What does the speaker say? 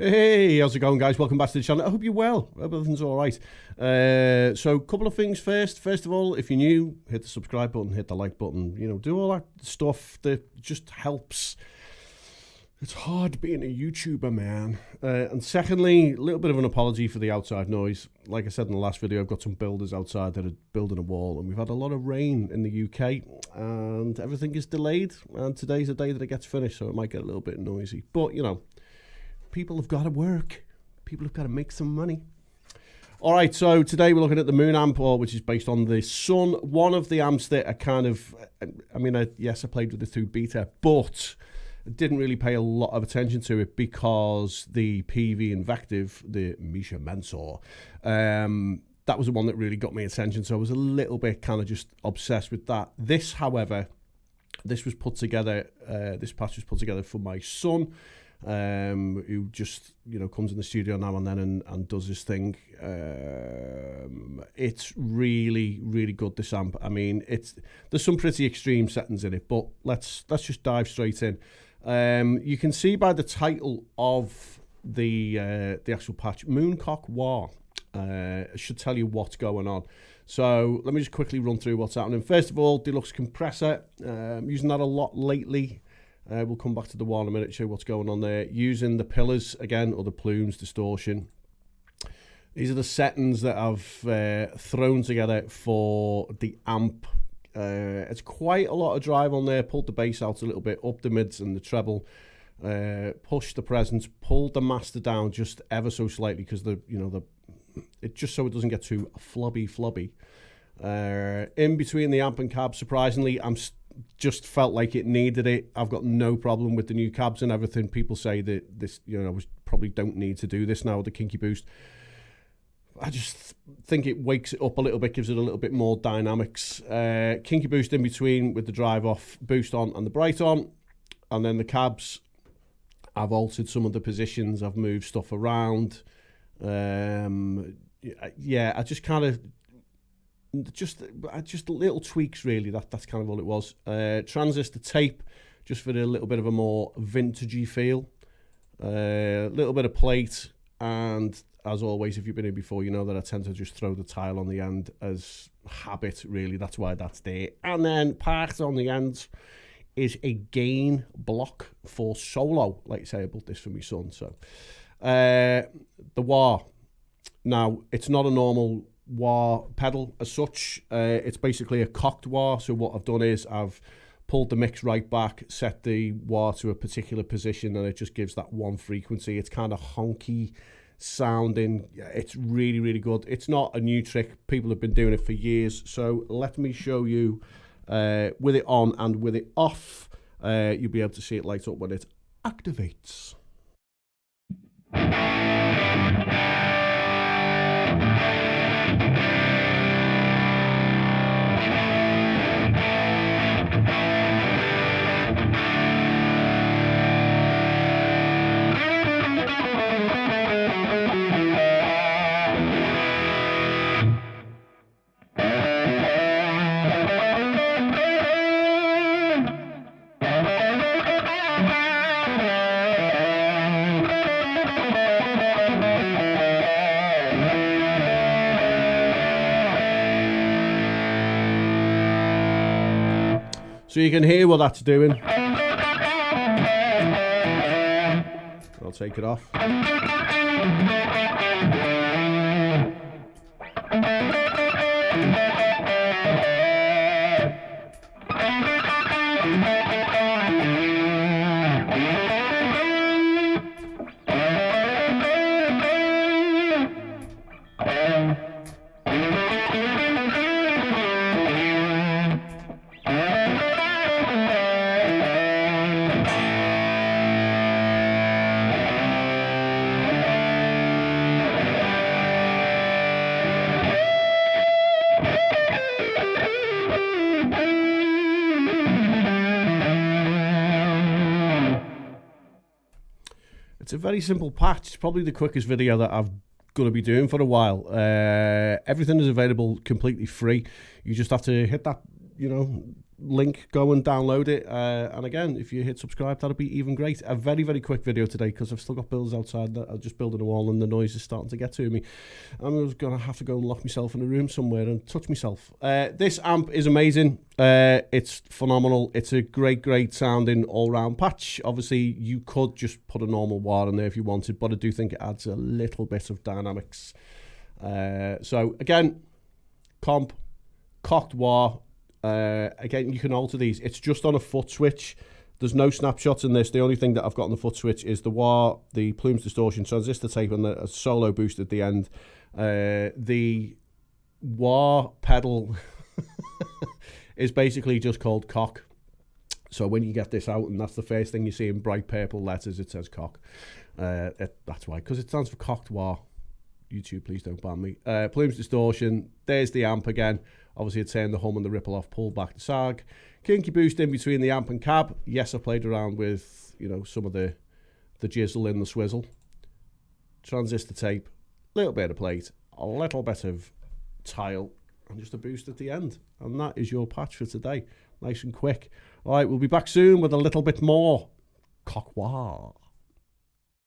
Hey, how's it going, guys? Welcome back to the channel. I hope you're well. I hope everything's all right. So a couple of things first. First of all, if you're new, hit the subscribe button, hit the like button, do all that stuff that just helps. It's hard being a YouTuber, man. And secondly, a little bit of an apology for the outside noise. Like I said in the last video, I've got some builders outside that are building a wall, and we've had a lot of rain in the UK, and everything is delayed, and today's the day that it gets finished, so it might get a little bit noisy. But, people have got to work. People have got to make some money. All right, so today we're looking at the Moon amp, which is based on the Sun. One of the amps that are kind of, yes, I played with the through beta, but I didn't really pay a lot of attention to it because the PV Invective, the Misha Mensor, that was the one that really got me attention. So I was a little bit kind of just obsessed with that. This, however, this was put together, this patch was put together for my son, who just comes in the studio now and then and does his thing. It's really good, this amp. I mean, there's some pretty extreme settings in it, but let's just dive straight in. You can see by the title of the actual patch, Mooncock War, should tell you what's going on. So let me just quickly run through what's happening. First of all, deluxe compressor. Using that a lot lately. We'll come back to the wall in a minute, show you what's going on there. Using the pillars again, or the plumes, distortion. These are the settings that I've thrown together for the amp. It's quite a lot of drive on there. Pulled the bass out a little bit, up the mids and the treble. Pushed the presence, pulled the master down just ever so slightly because it just so it doesn't get too flubby. In between the amp and cab, surprisingly, just felt like it needed it. I've got no problem with the new cabs and everything. People say that this, we probably don't need to do this now with the Kinky Boost. I just think it wakes it up a little bit, gives it a little bit more dynamics. Kinky Boost in between with the drive off, boost on and the bright on. And then the cabs, I've altered some of the positions. I've moved stuff around. I just kind of, just little tweaks really. That's kind of all it was. Transistor tape, just for a little bit of a more vintagey feel. Little bit of plate, and as always, if you've been here before, you know that I tend to just throw the tile on the end as habit, really. That's why that's there. And then part on the end is a gain block for solo. Like I say, I built this for my son. So the wah. Now, it's not a normal wah pedal as such. It's basically a cocked wah. So what I've done is I've pulled the mix right back, set the wah to a particular position, and it just gives that one frequency. It's kind of honky sounding. It's really good. It's not a new trick. People have been doing it for years. So let me show you with it on and with it off. You'll be able to see it light up when it activates. So you can hear what that's doing. I'll take it off. It's a very simple patch. It's probably the quickest video that I've going to be doing for a while. Everything is available completely free. You just have to hit that, link, go and download it. And again, if you hit subscribe, that'd be even great. A very, very quick video today because I've still got builds outside that I'm just building a wall and the noise is starting to get to me. I'm going to have to go and lock myself in a room somewhere and touch myself. This amp is amazing. It's phenomenal. It's a great, great sounding all-round patch. Obviously, you could just put a normal wah in there if you wanted, but I do think it adds a little bit of dynamics. So again, comp, cocked wah. Again, you can alter these. It's just on a foot switch. There's no snapshots in this. The only thing that I've got on the foot switch is the wah, the plumes distortion, transistor tape, and a solo boost at the end. The wah pedal is basically just called cock. So when you get this out, and that's the first thing you see in bright purple letters, it says cock. That's why, because it stands for cocked wah. YouTube, please don't ban me. Plumes distortion. There's the amp again. Obviously, it turned the hum and the ripple off, pulled back the sag. Kinky boost in between the amp and cab. Yes, I played around with, you know, some of the jizzle in the swizzle. Transistor tape, little bit of plate, a little bit of tile, and just a boost at the end. And that is your patch for today. Nice and quick. All right, we'll be back soon with a little bit more cock wah.